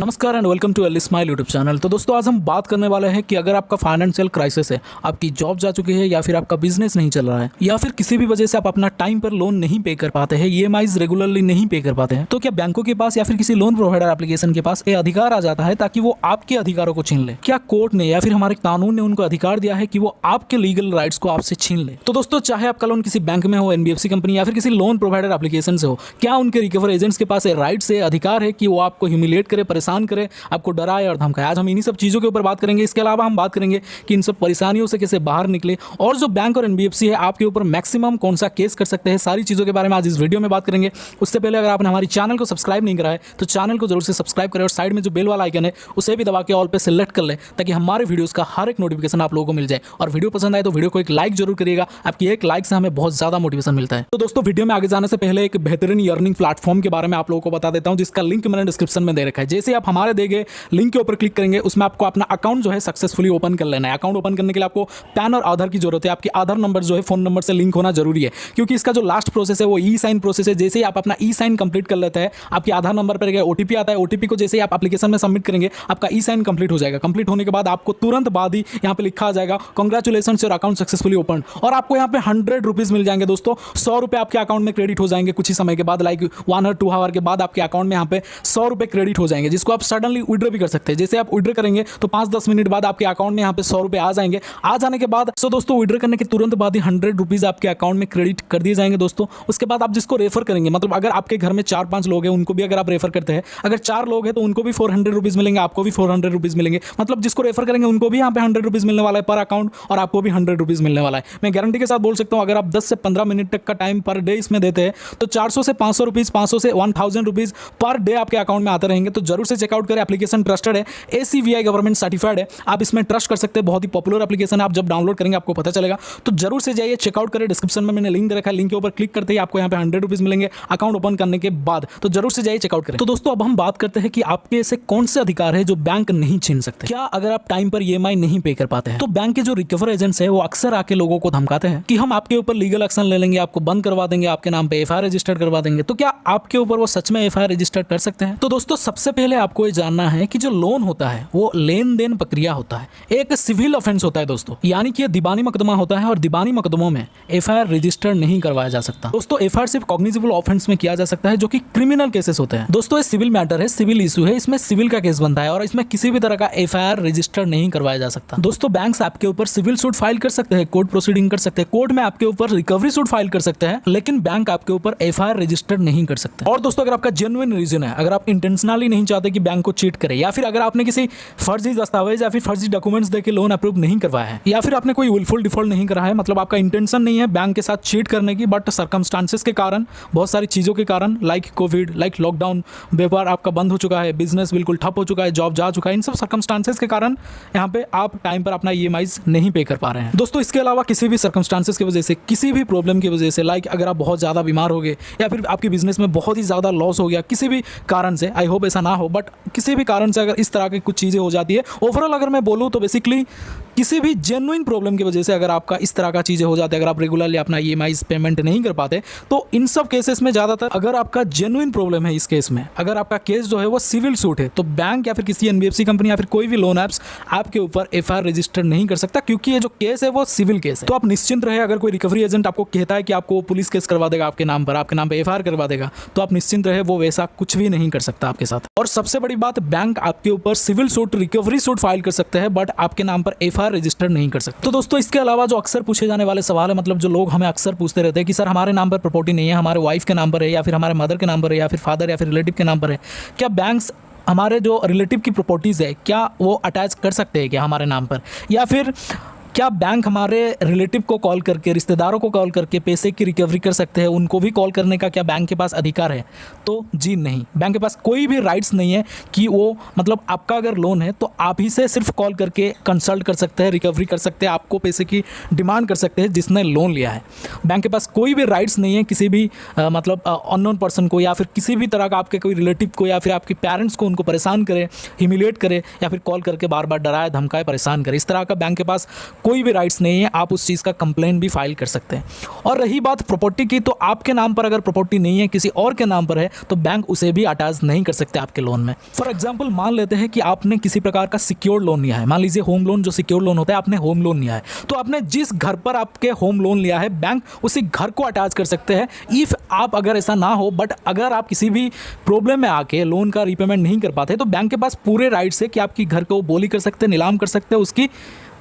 नमस्कार and welcome to L smile YouTube channel. तो दोस्तों आज हम बात करने वाले हैं कि अगर आपका फाइनेंशियल क्राइसिस है, आपकी जॉब जा चुकी है या फिर आपका बिजनेस नहीं चल रहा है या फिर किसी भी वजह से आप अपना टाइम पर लोन नहीं पे कर पाते हैं, ईएमआईज रेगुलरली नहीं पे कर पाते हैं, तो क्या बैंकों के पास या फिर किसी लोन प्रोवाइडर एप्लीकेशन के पास ये अधिकार आ जाता है ताकि वो आपके अधिकारों को छीन ले? क्या कोर्ट ने या फिर हमारे कानून ने उनको अधिकार दिया है कि वो आपके लीगल राइट्स को आपसे छीन ले? तो दोस्तों चाहे आपका लोन किसी बैंक में हो, एनबीएफसी कंपनी या फिर किसी लोन प्रोवाइडर एप्लीकेशन से हो, क्या उनके रिकवर एजेंट्स के पास राइट्स है, अधिकार है कि वो आपको ह्यूमिलिएट करे, परेशान करे, आपको डराए और धमकाए? आज हम इन्हीं सब चीज़ों के ऊपर बात करेंगे। इसके अलावा हम बात करेंगे कि इन सब परेशानियों से कैसे बाहर निकले और जो बैंक और एनबीएफसी है आपके ऊपर मैक्सिमम कौन सा केस कर सकते हैं, सारी चीज़ों के बारे में आज इस वीडियो में बात करेंगे। उससे पहले अगर आपने हमारी चैनल को सब्सक्राइब नहीं करा है तो चैनल को जरूर से सब्सक्राइब करें और साइड में जो बेल वाला आइकन है उसे भी दबा के ऑल पे सिलेक्ट कर लें ताकि हमारे वीडियोस का हर एक नोटिफिकेशन आप लोगों को मिल जाए। और वीडियो पसंद आए तो वीडियो को एक लाइक जरूर करिएगा, आपकी एक लाइक से हमें बहुत ज़्यादा मोटिवेशन मिलता है। तो दोस्तों वीडियो में आगे जाने से पहले एक बेहतरीन अर्निंग प्लेटफॉर्म के बारे में आप लोगों को बता देता हूं जिसका लिंक मैंने डिस्क्रिप्शन में दे रखा है। जैसे आप हमारे देंगे लिंक के ऊपर क्लिक करेंगे, उसमें आपको अपना अकाउंट जो है सक्सेसफुली ओपन कर लेना है। अकाउंट ओपन करने के लिए आपको पैन और आधार की जरूरत है। आपकी आधार नंबर जो है फोन नंबर से लिंक होना जरूरी है क्योंकि इसका जो लास्ट प्रोसेस है वो ई साइन प्रोसेस है। जैसे ही आप अपना ई साइन कंप्लीट कर लेते हैं, आपके आधार नंबर पर ओटीपी आता है। ओटीपी को जैसे ही आप एप्लीकेशन में सबमिट करेंगे आपका ई साइन कंप्लीट हो जाएगा। कंप्लीट होने के बाद आपको तुरंत बाद ही यहाँ पे लिखा आ जाएगा congratulations your account successfully open, और आपको यहाँ पे 100 रुपीज मिल जाएंगे। दोस्तों 100 रुपये आपके अकाउंट में क्रेडिट हो जाएंगे कुछ ही समय के बाद, लाइक 1 और 2 आवर के बाद आपके अकाउंट में यहाँ पे 100 रुपये क्रेडिट हो जाएंगे, जिसको आप सडनली विड्रॉ भी कर सकते हैं। जैसे आप विड्रॉ करेंगे तो 5-10 मिनट बाद आपके अकाउंट में यहाँ पे 100 रुपये आ जाएंगे। आ जाने के बाद दोस्तों विड्रॉ करने के तुरंत बाद ही 100 रुपीज आपके अकाउंट में क्रेडिट कर दिए जाएंगे। दोस्तों उसके बाद आप जिसको रेफर करेंगे, मतलब अगर आपके घर में 4-5 लोग हैं उनको भी अगर आप रेफर करते हैं, अगर 4 लोग हैं तो उनको भी 400 रुपीज मिलेंगे, आपको भी 400 रुपीज मिलेंगे। मतलब जिसको रेफर करेंगे उनको भी यहाँ पे 100 रुपीज मिलने वाला है पर अकाउंट और आपको भी 100 रुपीज मिलने वाला है। मैं गारंटी के साथ बोल सकता हूँ अगर आप 10 से 15 मिनट तक का टाइम पर डे इसमें देते हैं तो 400 से 500 रुपीज, 500 से 1000 रुपीज पर डे आपके अकाउंट में आते रहेंगे। तो जरूर से चेकआउट करें। एप्लीकेशन ट्रस्टेड है, ACVI गवर्नमेंट सर्टिफाइड है, आप इसमें ट्रस्ट कर सकते हैं। बहुत ही पॉपुलर एप्लीकेशन है, आप जब डाउनलोड करेंगे आपको पता चलेगा। तो जरूर से जाइए, चेकआउट करें। डिस्क्रिप्शन में मैंने लिंक दे रखा है, लिंक के ऊपर क्लिक करते ही आपको यहाँ पे 100 रुपीज मिलेंगे अकाउंट ओपन करने के बाद। तो जरूर से जाइए, चेकआउट करें। तो दोस्तों अब हम बात करते हैं कि आपके ऐसे कौन से अधिकार है जो बैंक नहीं छीन सकते। क्या अगर आप टाइम पर EMI नहीं पे कर पाते हैं तो बैंक के जो रिकवर एजेंट्स है वो अक्सर आके लोगों को धमकाते हैं कि हम आपके ऊपर लीगल एक्शन ले लेंगे, आपको बंद करवा देंगे, आपके नाम पे FIR रजिस्टर करवा देंगे। तो क्या आपके ऊपर वो सच में FIR रजिस्टर कर सकते हैं? तो दोस्तों सबसे पहले आपको ये जानना है कि जो लोन होता है वो लेन देन प्रक्रिया होता है, एक सिविल ऑफेंस होता है दोस्तों, यानी कि दीवानी मुकदमा होता है और दीवानी मुकदमों में FIR रजिस्टर नहीं करवाया जा सकता। दोस्तों FIR सिर्फ कॉग्निजेबल ऑफेंस में किया जा सकता है जो कि क्रिमिनल केसेस होते हैं। दोस्तों ये सिविल मैटर है, सिविल इशू है, इसमें सिविल का केस बनता है और इसमें किसी भी तरह का FIR रजिस्टर नहीं करवाया जा सकता। दोस्तों बैंक्स आपके ऊपर सिविल सूट फाइल कर सकते हैं, कोर्ट प्रोसीडिंग कर सकते हैं, कोर्ट में आपके ऊपर रिकवरी सूट फाइल कर सकते हैं, लेकिन बैंक आपके ऊपर FIR रजिस्टर नहीं कर सकते। और दोस्तों अगर आपका जेन्युइन रीजन है, अगर आप इंटेंशनली नहीं चाहते कि बैंक को चीट करे, या फिर अगर आपने किसी फर्जी दस्तावेज या फिर फर्जी डॉक्यूमेंट्स देके लोन अप्रूव नहीं करवाया है, या फिर आपने कोई विलफुल डिफॉल्ट नहीं करा है, मतलब आपका इंटेंशन नहीं है बैंक के साथ चीट करने की, बट सर्कमस्टांसेस के कारण, बहुत सारी चीज़ों के कारण, लाइक कोविड, लाइक लॉकडाउन, व्यापार आपका बंद हो चुका है, बिजनेस बिल्कुल ठप हो चुका है, जॉब जा चुका है, इन सब सर्कमस्टांसेस के कारण यहाँ पे आप टाइम पर अपना EMIs नहीं पे कर पा रहे हैं। दोस्तों इसके अलावा किसी भी सर्कमस्टांसेस की वजह से, किसी भी प्रॉब्लम की वजह से, लाइक अगर आप बहुत ज़्यादा बीमार हो गए या फिर आपकी बिजनेस में बहुत ही ज़्यादा लॉस हो गया किसी भी कारण से, आई होप ऐसा ना हो, बट किसी भी कारण से अगर इस तरह की कुछ चीज़ें हो जाती है, ओवरऑल अगर मैं बोलूँ तो बेसिकली किसी भी जेन्युइन प्रॉब्लम की वजह से अगर आपका इस तरह का चीज़ें हो जाती है, अगर आप रेगुलरली अपना EMIs पेमेंट नहीं कर पाते, तो इन सब केसेस में ज़्यादातर अगर आपका जेन्युइन प्रॉब्लम है, इस केस में अगर आपका केस जो है वो सिविल सूट है, तो बैंक या फिर किसी एनबीएफसी कंपनी या फिर कोई भी लोन ऐप्स आपके ऊपर FIR रजिस्टर नहीं कर सकता क्योंकि ये जो केस है वो सिविल केस है। तो आप निश्चिंत रहे, अगर कोई रिकवरी एजेंट आपको कहता है कि आपको पुलिस केस करवा देगा आपके नाम पर FIR करवा देगा, तो आप निश्चिंत रहे, वो वैसा कुछ भी नहीं कर सकता आपके साथ। और सबसे बड़ी बात, बैंक आपके ऊपर civil suit, recovery suit file कर सकते हैं बट आपके नाम पर FIR रजिस्टर नहीं कर सकते। तो दोस्तों इसके अलावा जो अक्सर पूछे जाने वाले सवाल है, मतलब जो लोग हमें अक्सर पूछते रहते हैं कि सर हमारे नाम पर प्रॉपर्टी नहीं है, हमारे वाइफ के नाम पर है या फिर हमारे मदर के नाम पर है या फिर फादर या फिर रिलेटिव के नाम पर है, क्या बैंक्स हमारे जो रिलेटिव की प्रॉपर्टीज़ है क्या वो अटैच कर सकते हैं क्या हमारे नाम पर, या फिर क्या बैंक हमारे रिलेटिव को कॉल करके, रिश्तेदारों को कॉल करके पैसे की रिकवरी कर सकते हैं? उनको भी कॉल करने का क्या बैंक के पास अधिकार है? तो जी नहीं, बैंक के पास कोई भी राइट्स नहीं है कि वो, मतलब आपका अगर लोन है तो आप ही से सिर्फ कॉल करके कंसल्ट कर सकते हैं, रिकवरी कर सकते हैं, आपको पैसे की डिमांड कर सकते हैं जिसने लोन लिया है। बैंक के पास कोई भी राइट्स नहीं है किसी भी मतलब अननोन पर्सन को या फिर किसी भी तरह का आपके कोई रिलेटिव को या फिर आपके पेरेंट्स को उनको परेशान करे, ह्यूमिलिएट करे या फिर कॉल करके बार बार डराए, धमकाए, परेशान करे। इस तरह का बैंक के पास कोई भी राइट्स नहीं है, आप उस चीज़ का कंप्लेंट भी फाइल कर सकते हैं। और रही बात प्रॉपर्टी की, तो आपके नाम पर अगर प्रॉपर्टी नहीं है, किसी और के नाम पर है, तो बैंक उसे भी अटैच नहीं कर सकते आपके लोन में। फॉर एग्जाम्पल मान लेते हैं कि आपने किसी प्रकार का सिक्योर्ड लोन लिया है, मान लीजिए होम लोन, जो सिक्योर्ड लोन होता है, आपने होम लोन लिया है, तो आपने जिस घर पर आपके होम लोन लिया है, बैंक उसी घर को अटैच कर सकते हैं। इफ़ आप अगर ऐसा ना हो, बट अगर आप किसी भी प्रॉब्लम में आके लोन का रीपेमेंट नहीं कर पाते, तो बैंक के पास पूरे राइट्स है कि आपकी घर को बोली कर सकते हैं, नीलाम कर सकते हैं, उसकी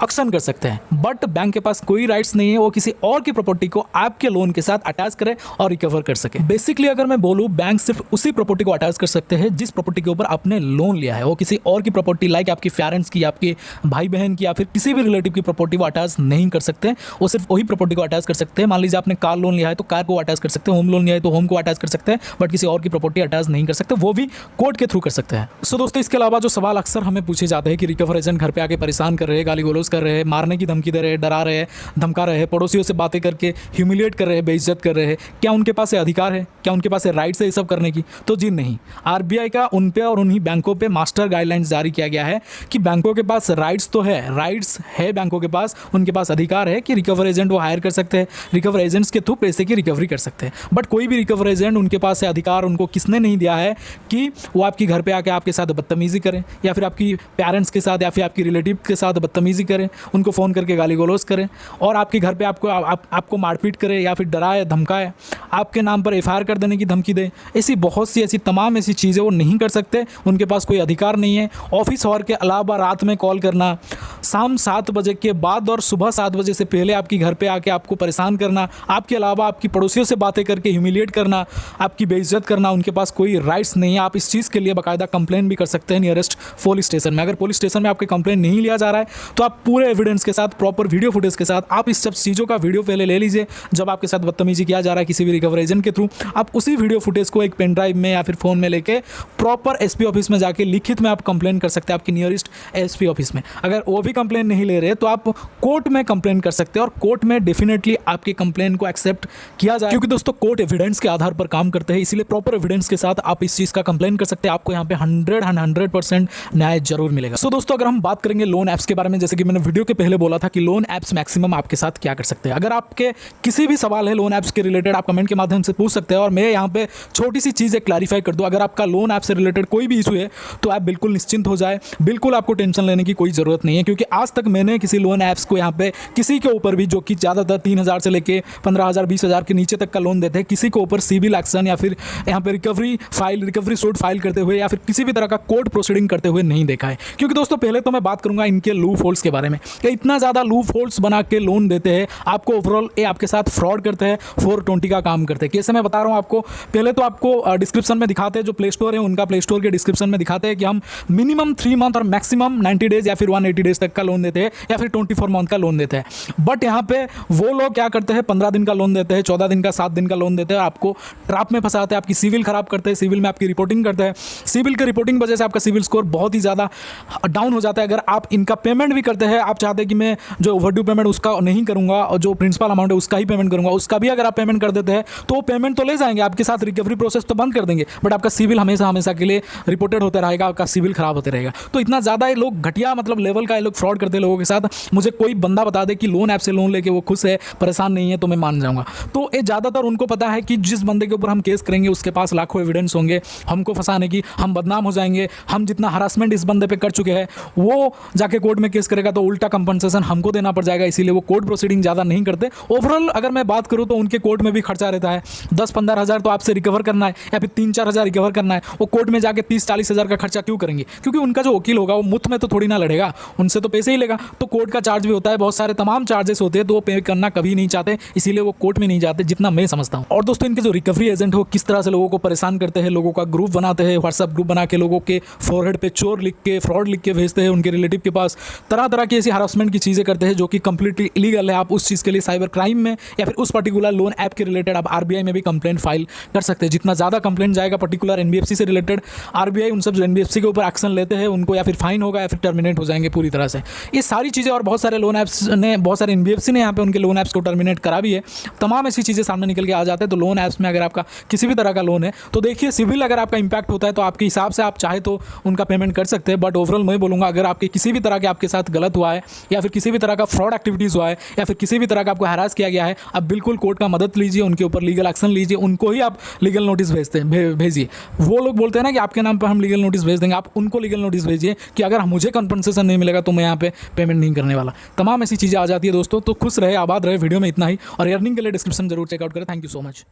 ऑक्शन कर सकते हैं। बट बैंक के पास कोई राइट्स नहीं है वो किसी और की प्रॉपर्टी को आपके लोन के साथ अटैच करे और रिकवर कर सके। बेसिकली अगर मैं बोलूँ, बैंक सिर्फ उसी प्रॉपर्टी को अटैच कर सकते हैं जिस प्रॉपर्टी के ऊपर आपने लोन लिया है। वो किसी और की प्रॉपर्टी, लाइक आपकी पेरेंट्स की, आपके भाई बहन की, या फिर किसी भी रिलेटिव की प्रॉपर्टी वो अटैच नहीं कर सकते। वो सिर्फ वही प्रॉपर्टी को अटैच कर सकते हैं। मान लीजिए आपने कार लोन लिया है तो कार को अटैच कर सकते हैं, होम लोन लिया है तो होम को अटैच कर सकते हैं, बट किसी और की प्रॉपर्टी अटैच नहीं कर सकते, वो भी कोर्ट के थ्रू कर सकते हैं। सो दोस्तों, इसके अलावा जो सवाल अक्सर हमें पूछे जाते हैं कि रिकवर एजेंट घर पे आके परेशान कर रहे हैं, गाली गलौज कर रहे हैं, मारने की धमकी दे रहे हैं, डरा रहे हैं, धमका रहे हैं, पड़ोसियों से बातें करके ह्यूमिलिएट कर रहे हैं, बेइज्जत कर रहे हैं, क्या उनके पास ये अधिकार है, क्या उनके पास राइट्स है ये सब करने की? तो जी नहीं। आरबीआई का उन पे और उन्हीं बैंकों पे मास्टर गाइडलाइंस जारी किया गया है कि बैंकों के पास राइट्स तो है, राइट्स है बैंकों के पास, उनके पास अधिकार है कि रिकवर एजेंट वो हायर कर सकते हैं, रिकवर एजेंट्स के थ्रू पैसे की रिकवरी कर सकते हैं। बट कोई भी रिकवर एजेंट, उनके पास से अधिकार उनको किसने नहीं दिया है कि वो आपकी घर पे आके आपके साथ बदतमीजी करें, या फिर आपकी पेरेंट्स के साथ या फिर आपकी रिलेटिव के साथ बदतमीजी करें, उनको फ़ोन करके गाली गलौज करें और आपके घर पे आपको मारपीट करे, या फिर डराए धमकाए, आपके नाम पर एफआईआर कर देने की धमकी दे। ऐसी बहुत सी तमाम ऐसी चीज़ें वो नहीं कर सकते, उनके पास कोई अधिकार नहीं है। ऑफिस आवर के अलावा रात में कॉल करना, शाम 7 बजे के बाद और सुबह 7 बजे से पहले आपकी घर पे आके आपको परेशान करना, आपके अलावा आपकी पड़ोसियों से बातें करके ह्यूमिलिएट करना, आपकी बेइज्जत करना, उनके पास कोई राइट्स नहीं है। आप इस चीज़ के लिए बाकायदा कंप्लेंट भी कर सकते हैं नियरेस्ट पुलिस स्टेशन में। अगर पुलिस स्टेशन में आपके कंप्लेंट नहीं लिया जा रहा है तो आप पूरे एविडेंस के साथ, प्रॉपर वीडियो फुटेज के साथ आप इस सब चीज़ों का वीडियो पहले ले लीजिए। जब आपके साथ बदतमीजी किया जा रहा है किसी भी रिकवर एजेंट के थ्रू, आप उसी वीडियो फुटेज को एक पेन ड्राइव में या फिर फ़ोन में लेके प्रॉपर एसपी ऑफिस में जाके लिखित में आप कंप्लेंट कर सकते हैं, आपकी नियरेस्ट एसपी ऑफिस में। अगर वो भी कंप्लेंट नहीं ले रहे तो आप कोर्ट में कंप्लेंट कर सकते हैं और कोर्ट में डेफिनेटली आपकी कंप्लेंट को एक्सेप्ट किया जाए, क्योंकि दोस्तों कोर्ट एविडेंस के आधार पर काम करते हैं। इसलिए प्रॉपर एविडेंस के साथ आप इस चीज़ का कंप्लेंट कर सकते हैं, आपको यहाँ पे 100% न्याय जरूर मिलेगा। सो दोस्तों, अगर हम बात करेंगे लोन ऐप्स के बारे में, जैसे कि मैंने वीडियो के पहले बोला था कि लोन ऐप्स मैक्सिमम आपके साथ क्या कर सकते हैं। अगर आपके किसी भी सवाल है लोन ऐप्स के रिलेटेड, आप कमेंट के माध्यम से पूछ सकते हैं और मैं यहाँ पे छोटी सी चीज़ क्लैरिफाई कर दूँ। अगर आपका लोन ऐप से रिलेटेड कोई भी इशू है तो आप बिल्कुल निश्चिंत हो जाए, बिल्कुल आपको टेंशन लेने की कोई ज़रूरत नहीं है, क्योंकि आज तक मैंने किसी लोन ऐप्स को यहाँ पे किसी के ऊपर भी, जो कि ज़्यादातर 3,000 से लेके 15,000 20,000 के नीचे तक का लोन देते हैं, किसी के ऊपर सिविल एक्शन या फिर यहाँ पे रिकवरी सूट फाइल करते हुए या फिर किसी भी तरह का कोर्ट प्रोसीडिंग करते हुए नहीं देखा है। क्योंकि दोस्तों पहले तो मैं बात करूंगा इनके लूप होल्स के बारे में कि इतना ज़्यादा लूप होल्स बना के लोन देते हैं आपको, ओवरऑल ये आपके साथ फ्रॉड करते हैं, 420 का काम करते हैं। कैसे मैं बता रहा हूँ आपको, पहले तो आपको डिस्क्रिप्शन में दिखाते हैं, जो प्ले स्टोर है उनका प्ले स्टोर के डिस्क्रिप्शन में दिखाते हैं कि हम मिनिमम 3 मंथ और मैक्सिमम 90 डेज या फिर 180 डेज तक का लोन देते हैं या फिर 24 मंथ का लोन देते हैं। बट यहाँ पे वो लोग क्या करते हैं, 15 दिन का लोन देते हैं, 14 दिन का, 7 दिन का लोन देते हैं, आपको ट्रैप में फंसाते हैं, आपकी सिविल खराब करते हैं, सिविल में आपकी रिपोर्टिंग करते हैं। सिविल की रिपोर्टिंग वजह से आपका सिविल स्कोर बहुत ही ज़्यादा डाउन हो जाता है। अगर आप इनका पेमेंट भी करते हैं, आप चाहते हैं कि मैं जो ओवरड्यू पेमेंट उसका नहीं करूंगा और जो प्रिंसिपल अमाउंट है उसका ही पेमेंट करूंगा, उसका भी अगर आप पेमेंट कर देते हैं तो वो पेमेंट तो ले जाएंगे, आपके साथ रिकवरी प्रोसेस तो बंद कर देंगे, बट आपका सिविल हमेशा के लिए रिपोर्टेड होता रहेगा, आपका सिविल खराब होते रहेगा। तो इतना ज़्यादा ये लोग घटिया मतलब लेवल का ये लोग फ्रॉड करते हैं लोगों के साथ। मुझे कोई बंदा बता दे कि लोन ऐप से लोन लेके वो खुश है, परेशान नहीं है, तो मैं मान जाऊंगा। तो ये ज़्यादातर उनको पता है कि जिस बंदे के ऊपर हम केस करेंगे उसके पास लाखों एविडेंस होंगे हमको फंसाने की, हम बदनाम हो जाएंगे, हम जितना हरासमेंट इस बंदे पे कर चुके हैं वो जाके कोर्ट में केस करेगा तो उल्टा कंपनसेशन हमको देना पड़ जाएगा, इसीलिए वो कोर्ट प्रोसीडिंग ज़्यादा नहीं करते। ओवरऑल अगर मैं बात करूँ तो उनके कोर्ट में भी खर्चा रहता है, 10-15 हज़ार तो आपसे रिकवर करना है या फिर 3-4 हज़ार रिकवर करना है। वो कोर्ट में जाके 30-40 हज़ार का खर्चा क्यों करेंगे, क्योंकि उनका जो वकील होगा वो मुफ्त में तो थोड़ी ना लड़ेगा, उनसे तो पैसे ही लेगा। तो कोर्ट का चार्ज भी होता है, बहुत सारे तमाम चार्जेस होते हैं, तो वो पे करना कभी नहीं चाहते, इसीलिए वो कोर्ट में नहीं जाते, जितना मैं समझता हूँ। और दोस्तों इनके जो रिकवरी एजेंट हो किस तरह से लोगों को परेशान करते हैं, लोगों का ग्रुप बनाते हैं, व्हाट्सएप ग्रुप बना के लोगों के फॉरहेड पे चोर लिख के, फ्रॉड लिख के भेजते हैं उनके रिलेटिव के पास, तरह तरह की ऐसी हरासमेंट की चीज़ें करते हैं जो कि कंप्लीटली इलीगल है। आप उस चीज़ के लिए साइबर क्राइम में या फिर उस पर्टिकुलर लोन ऐप के रिलेटेड आप आरबीआई में भी कंप्लेंट फाइल कर सकते हैं। जितना ज़्यादा कंप्लेंट जाएगा पर्टिकुलर एनबीएफसी से रिलेटेड, आरबीआई उन सब जो एनबीएफसी के ऊपर एक्शन लेते हैं उनको या फिर फाइन होगा या फिर टर्मिनेट हो जाएंगे पूरी तरह से। ये सारी चीज़ें और बहुत सारे लोन ऐप्स ने, बहुत सारे एनबीएफसी ने यहाँ पे उनके लोन ऐप्स को टर्मिनेट करा भी है। तमाम ऐसी चीज़ें सामने निकल के आ जाते हैं। तो लोन ऐप्स में अगर आपका किसी भी तरह का लोन है तो देखिए सिविल अगर आपका इंपैक्ट होता है तो आपके हिसाब से आप चाहे तो उनका पेमेंट कर सकते हैं। बट ओवरऑल मैं बोलूँगा अगर आपके किसी भी तरह के आपके साथ गलत गलत हुआ है या फिर किसी भी तरह का फ्रॉड एक्टिविटीज़ हुआ है या फिर किसी भी तरह का आपको हैरास किया गया है, आप बिल्कुल कोर्ट का मदद लीजिए, उनके ऊपर लीगल एक्शन लीजिए, उनको ही आप लीगल नोटिस भेजिए। वो लोग बोलते हैं ना कि आपके नाम पर हम लीगल नोटिस भेज देंगे, आप उनको लीगल नोटिस भेजिए कि अगर मुझे कंपनसेशन नहीं मिलेगा तो मैं यहाँ पे पेमेंट नहीं करने वाला। तमाम ऐसी चीज़ें आ जाती है दोस्तों। तो खुश रहे, आबाद रहे। वीडियो में इतना ही, और अर्निंग के लिए डिस्क्रिप्शन जरूर चेकआउट करें। Thank you so much.